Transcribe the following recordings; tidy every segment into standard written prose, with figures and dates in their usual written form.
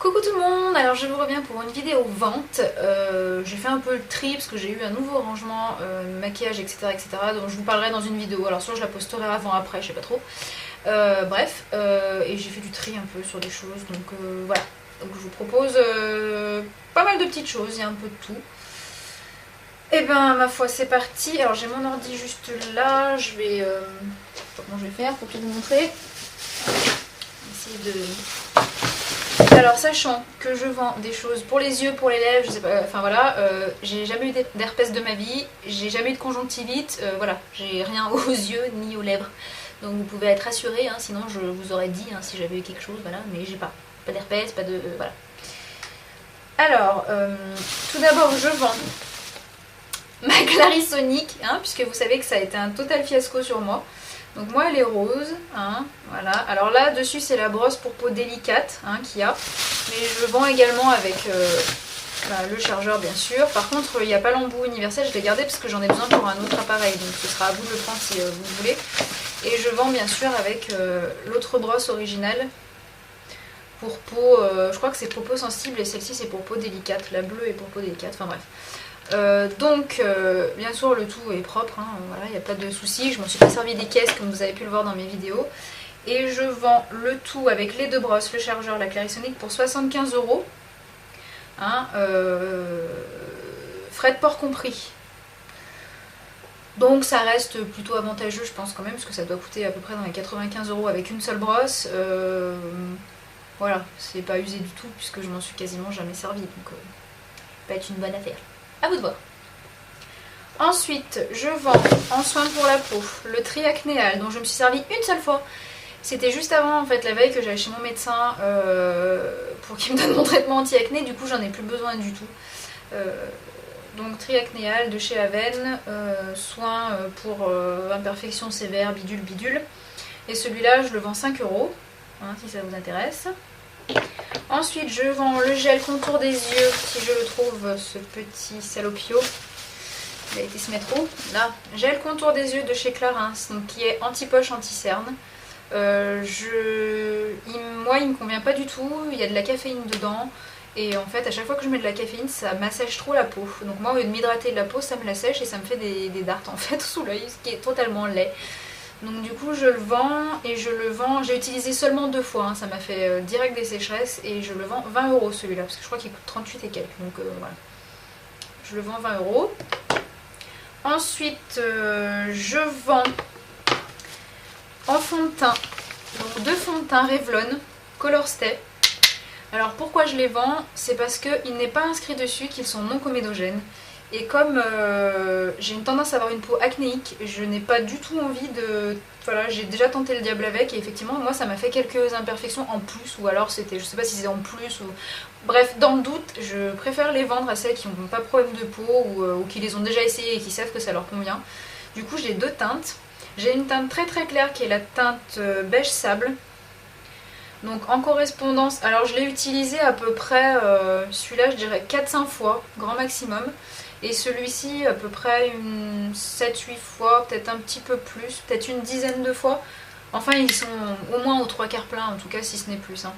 Coucou tout le monde, alors je vous reviens pour une vidéo vente. J'ai fait un peu le tri parce que j'ai eu un nouveau rangement, maquillage, etc., donc je vous parlerai dans une vidéo. Alors soit je la posterai avant, après, je sais pas trop. Bref, et j'ai fait du tri un peu sur des choses, donc voilà. Donc je vous propose pas mal de petites choses, il y a un peu de tout. Et ben ma foi c'est parti. Alors j'ai mon ordi juste là, je vais... je sais pas comment je vais faire pour tout vous montrer. Essayer de... Alors sachant que je vends des choses pour les yeux, pour les lèvres, je sais pas, enfin voilà, j'ai jamais eu d'herpès de ma vie, j'ai jamais eu de conjonctivite, voilà, j'ai rien aux yeux ni aux lèvres. Donc vous pouvez être rassurés, hein, sinon je vous aurais dit hein, si j'avais eu quelque chose, voilà, mais j'ai pas d'herpès, pas de... voilà. Alors, tout d'abord je vends ma Clarisonic, hein, puisque vous savez que ça a été un total fiasco sur moi. Donc moi elle est rose, hein, voilà. Alors là dessus c'est la brosse pour peau délicate hein, qu'il y a. Mais je vends également avec le chargeur bien sûr. Par contre il n'y a pas l'embout universel, je l'ai gardé parce que j'en ai besoin pour un autre appareil. Donc ce sera à vous de le prendre si vous voulez. Et je vends bien sûr avec l'autre brosse originale. Pour peau, je crois que c'est pour peau sensible et celle-ci c'est pour peau délicate. La bleue est pour peau délicate, enfin bref. Bien sûr le tout est propre, hein, voilà, il n'y a pas de souci, je m'en suis pas servi des caisses comme vous avez pu le voir dans mes vidéos. Et je vends le tout avec les deux brosses, le chargeur, la Clarisonic pour 75 €. Hein, frais de port compris. Donc ça reste plutôt avantageux je pense quand même, parce que ça doit coûter à peu près dans les 95 € avec une seule brosse. Voilà, c'est pas usé du tout puisque je m'en suis quasiment jamais servi, donc ça peut être une bonne affaire. À vous de voir. Ensuite, je vends en soins pour la peau le Triacnéal dont je me suis servi une seule fois. C'était juste avant en fait la veille que j'allais chez mon médecin pour qu'il me donne mon traitement anti-acné. Du coup, j'en ai plus besoin du tout. Donc Triacnéal de chez Aven, soin pour imperfections sévères, bidule bidule. Et celui-là, je le vends 5 €, hein, si ça vous intéresse. Ensuite je vends le gel contour des yeux, si je le trouve, ce petit salopio. Il a été se mettre où? Là, gel contour des yeux de chez Clarins, donc qui est anti-poche, anti-cerne. Moi il me convient pas du tout, il y a de la caféine dedans. Et en fait à chaque fois que je mets de la caféine ça m'assèche trop la peau. Donc moi au lieu de m'hydrater de la peau ça me l'assèche et ça me fait des dards en fait sous l'œil, ce qui est totalement laid. Donc du coup je le vends et je le vends, j'ai utilisé seulement 2 fois, hein, ça m'a fait direct des sécheresses et je le vends 20 € celui-là parce que je crois qu'il coûte 38 et quelques, donc voilà. Je le vends 20 €. Ensuite je vends en fond de teint, donc 2 fonds de teint Revlon Color Stay. Alors pourquoi je les vends? C'est parce qu'il n'est pas inscrit dessus qu'ils sont non comédogènes. Et comme j'ai une tendance à avoir une peau acnéique, je n'ai pas du tout envie de... Voilà, j'ai déjà tenté le diable avec et effectivement moi ça m'a fait quelques imperfections en plus, ou alors c'était, je sais pas si c'est en plus ou... Bref, dans le doute, je préfère les vendre à celles qui n'ont pas de problème de peau ou qui les ont déjà essayées et qui savent que ça leur convient. Du coup j'ai 2 teintes. J'ai une teinte très très claire qui est la teinte beige sable. Donc en correspondance, alors je l'ai utilisé à peu près, celui-là je dirais 4-5 fois, grand maximum. Et celui-ci à peu près une 7-8 fois, peut-être un petit peu plus, peut-être une dizaine de fois. Enfin ils sont au moins aux 3/4 pleins en tout cas si ce n'est plus. Hein.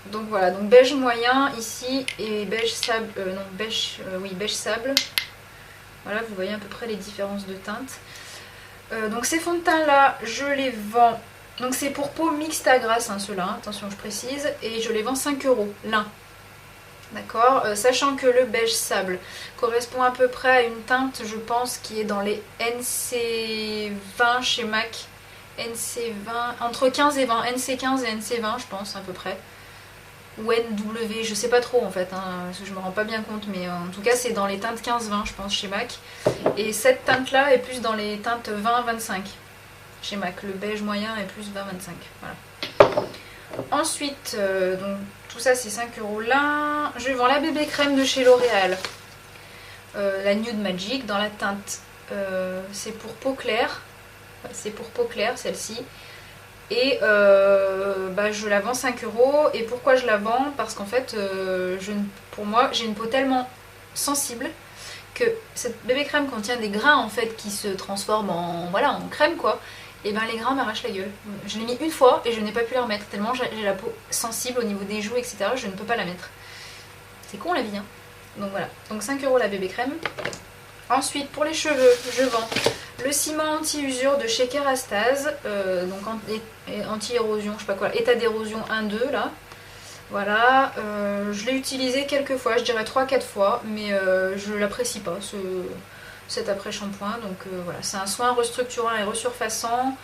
Donc voilà, donc beige moyen ici et beige sable, beige sable. Voilà, vous voyez à peu près les différences de teintes. Donc ces fonds de teint là, je les vends, donc c'est pour peau mixte à grasse hein, ceux-là, hein, attention je précise, et je les vends 5 € l'un. D'accord, sachant que le beige sable correspond à peu près à une teinte, je pense, qui est dans les NC20 chez MAC. NC20, entre 15 et 20, NC15 et NC20 je pense à peu près. Ou NW, je sais pas trop en fait, hein, parce que je me rends pas bien compte, mais en tout cas c'est dans les teintes 15-20 je pense chez MAC. Et cette teinte là est plus dans les teintes 20-25 chez MAC, le beige moyen est plus 20-25, voilà. Ensuite, donc tout ça c'est 5 € là. Je vends la bébé crème de chez L'Oréal, la Nude Magic dans la teinte, c'est pour peau claire, c'est pour peau claire celle-ci. Et je la vends 5 €. Et pourquoi je la vends? Parce qu'en fait, pour moi, j'ai une peau tellement sensible que cette bébé crème contient des grains en fait qui se transforment en, voilà, en crème quoi. et ben les grains m'arrachent la gueule. Je l'ai mis une fois et je n'ai pas pu la remettre, tellement j'ai la peau sensible au niveau des joues, etc. Je ne peux pas la mettre. C'est con la vie, hein. Donc voilà, donc 5 € la bébé crème. Ensuite, pour les cheveux, je vends le ciment anti-usure de chez Kerastase, donc anti-érosion, je sais pas quoi, état d'érosion 1-2 là. Voilà, je l'ai utilisé quelques fois, je dirais 3-4 fois, mais je l'apprécie pas cet après-shampoing. Donc voilà, c'est un soin restructurant et resurfaçant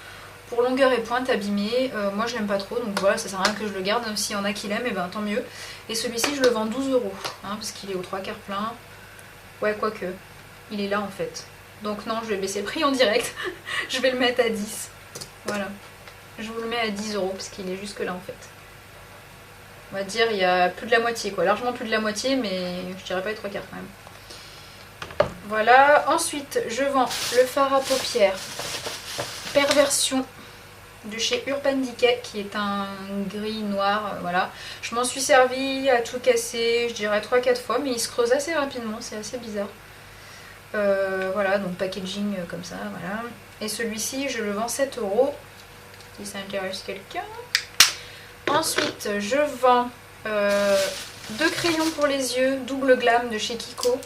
pour longueur et pointe abîmée. Moi je l'aime pas trop, donc voilà, ça sert à rien que je le garde, même s'il y en a qui l'aiment, et ben tant mieux. Et celui-ci je le vends 12 €, hein, parce qu'il est aux 3/4 plein. Ouais, quoique, il est là en fait. Donc non, je vais baisser le prix en direct, je vais le mettre à 10. Voilà, je vous le mets à 10 € parce qu'il est jusque là en fait. On va dire il y a plus de la moitié quoi, largement plus de la moitié, mais je dirais pas les 3/4 quand même. Voilà, ensuite je vends le fard à paupières Perversion de chez Urban Decay, qui est un gris noir, voilà. Je m'en suis servi à tout casser, je dirais 3-4 fois, mais il se creuse assez rapidement, c'est assez bizarre. Voilà, donc packaging comme ça, voilà. Et celui-ci, je le vends 7 €, si ça intéresse quelqu'un. Ensuite, je vends 2 crayons pour les yeux, double glam de chez Kiko.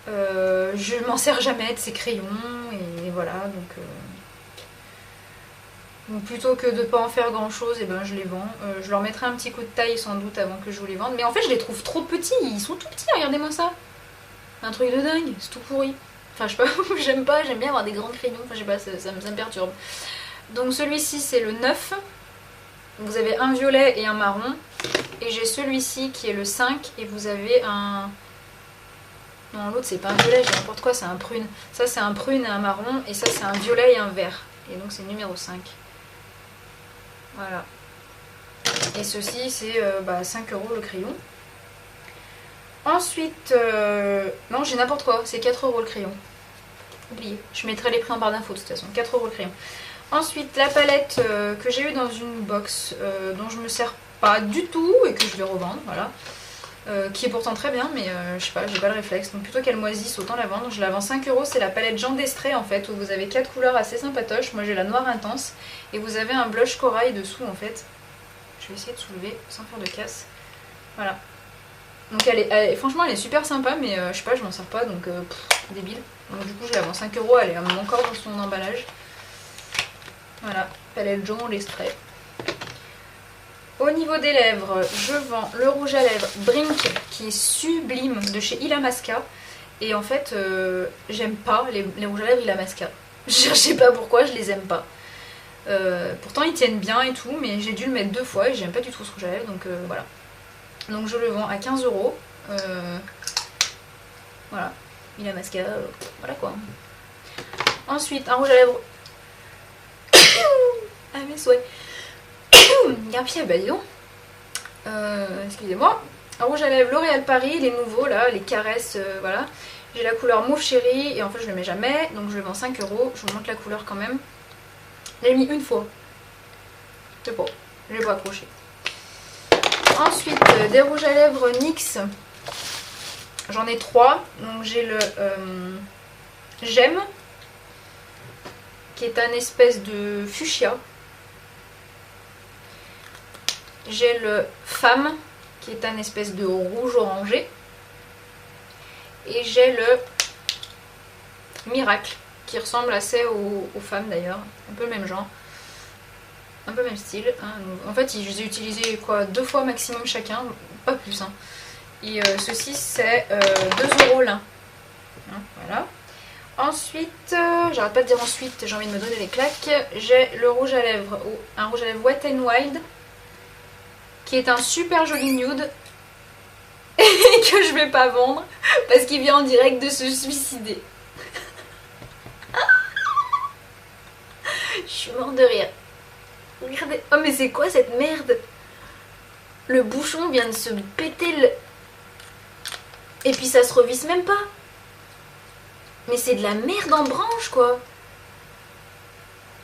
Je m'en sers jamais de ces crayons, et voilà, donc plutôt que de pas en faire grand chose, et ben je les vends. Je leur mettrai un petit coup de taille sans doute avant que je vous les vende. Mais en fait je les trouve trop petits, ils sont tout petits, regardez-moi ça. Un truc de dingue, c'est tout pourri. Enfin je sais pas, j'aime bien avoir des grands crayons, enfin je sais pas, ça me perturbe. Donc celui-ci c'est le 9. Vous avez un violet et un marron. Et j'ai celui-ci qui est le 5 et vous avez un... Non, l'autre c'est pas un violet, j'ai n'importe quoi, c'est un prune. Ça c'est un prune et un marron, et ça c'est un violet et un vert. Et donc c'est le numéro 5. Voilà. Et ceci c'est 5 € le crayon. Ensuite, non j'ai n'importe quoi, c'est 4 € le crayon. Oubliez, je mettrai les prix en barre d'infos de toute façon, 4 € le crayon. Ensuite la palette que j'ai eue dans une box dont je me sers pas du tout et que je vais revendre, voilà. Qui est pourtant très bien, mais je sais pas, j'ai pas le réflexe, donc plutôt qu'elle moisisse, autant la vendre. Je la vends 5 €, c'est la palette Jean d'Estrée en fait, où vous avez 4 couleurs assez sympatoches. Moi j'ai la noire intense, et vous avez un blush corail dessous en fait. Je vais essayer de soulever sans faire de casse. Voilà. Donc franchement elle est super sympa, mais je sais pas, je m'en sers pas, donc débile. Donc du coup je la vends 5 €, elle est encore dans son emballage. Voilà, palette Jean d'Estrée. Au niveau des lèvres, je vends le rouge à lèvres Brink qui est sublime de chez Illamasqua. Et en fait, j'aime pas les rouges à lèvres Illamasqua. Je sais pas pourquoi, je les aime pas. Pourtant ils tiennent bien et tout, mais j'ai dû le mettre 2 fois et j'aime pas du tout ce rouge à lèvres, donc voilà. Donc je le vends à 15 €. Voilà, Illamasqua, voilà quoi. Ensuite, un rouge à lèvres... ah mes souhaits. Garpier, bah dis donc. Excusez-moi. Un rouge à lèvres L'Oréal Paris, les nouveaux là, les caresses, voilà. J'ai la couleur mauve chéri et en fait je le mets jamais, donc je le vends 5 €. Je vous montre la couleur quand même. Je l'ai mis une fois. C'est bon, je l'ai pas accroché. Ensuite, des rouges à lèvres NYX. J'en ai 3. Donc j'ai le J'aime, qui est un espèce de fuchsia. J'ai le Femme, qui est un espèce de rouge orangé. Et j'ai le Miracle, qui ressemble assez aux femmes d'ailleurs. Un peu le même genre. Un peu le même style. Hein. En fait, je les ai utilisés quoi, 2 fois maximum chacun. Pas plus. Hein. Et ceci, c'est 2 € l'un. Hein, voilà. Ensuite, j'arrête pas de dire ensuite, j'ai envie de me donner des claques. J'ai le rouge à lèvres, un rouge à lèvres Wet n Wild, qui est un super joli nude et que je vais pas vendre parce qu'il vient en direct de se suicider. Je suis morte de rire. Regardez, oh mais c'est quoi cette merde? Le bouchon vient de se péter le... Et puis ça se revisse même pas. Mais c'est de la merde en branche quoi.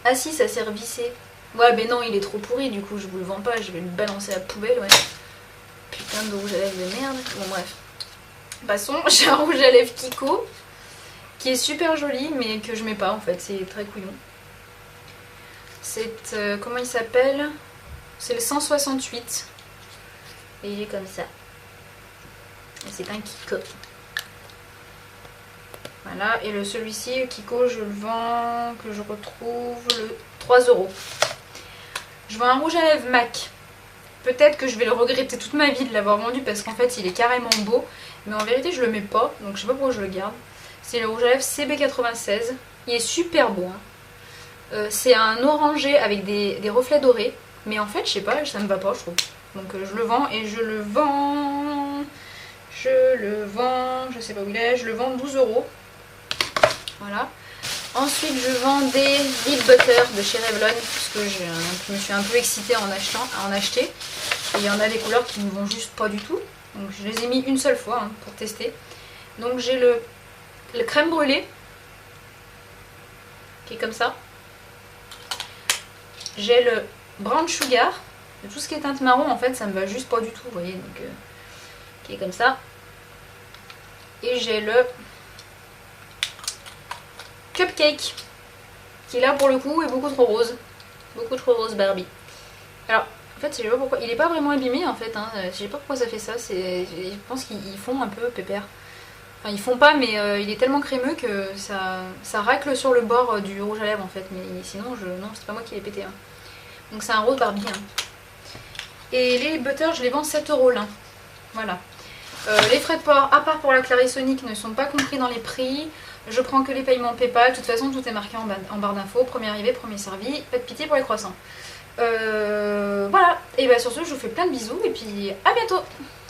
Ah si, ça s'est revissé. Ouais mais non, il est trop pourri, du coup je vous le vends pas, je vais le balancer à la poubelle, ouais. Putain de rouge à lèvres de merde. Bon bref. Passons, j'ai un rouge à lèvres Kiko qui est super joli mais que je mets pas en fait, c'est très couillon. C'est, comment il s'appelle? C'est le 168. Et il est comme ça. Et c'est un Kiko. Voilà, et celui-ci, Kiko, je le vends, que je retrouve, le 3 €. Je vends un rouge à lèvres MAC. Peut-être que je vais le regretter toute ma vie de l'avoir vendu parce qu'en fait il est carrément beau. Mais en vérité je le mets pas, donc je sais pas pourquoi je le garde. C'est le rouge à lèvres CB96. Il est super beau. Hein. C'est un orangé avec des reflets dorés. Mais en fait je sais pas, ça me va pas je trouve. Donc je le vends et je le vends... je sais pas où il est, je le vends 12 €. Voilà. Ensuite, je vends des lip butter de chez Revlon parce que je me suis un peu excitée en acheter. Et il y en a des couleurs qui ne vont juste pas du tout. Donc je les ai mis une seule fois pour tester. Donc j'ai le crème brûlée qui est comme ça. J'ai le brown sugar. Tout ce qui est teinte marron en fait ça me va juste pas du tout. Vous voyez donc qui est comme ça. Et j'ai le cupcake qui là pour le coup est beaucoup trop rose Barbie. Alors en fait je sais pas pourquoi il est pas vraiment abîmé en fait hein. Je sais pas pourquoi ça fait ça, je pense qu'ils font un peu pépère, enfin ils font pas mais il est tellement crémeux que ça racle sur le bord du rouge à lèvres en fait, mais sinon non c'est pas moi qui l'ai pété hein. Donc c'est un rose Barbie hein. Et les butter je les vends 7 € l'un, voilà. Les frais de port, à part pour la Clarisonic, ne sont pas compris dans les prix. Je prends que les paiements PayPal. De toute façon, tout est marqué en barre d'infos. Premier arrivé, premier servi. Pas de pitié pour les croissants. Voilà. Et bien sur ce, je vous fais plein de bisous. Et puis à bientôt.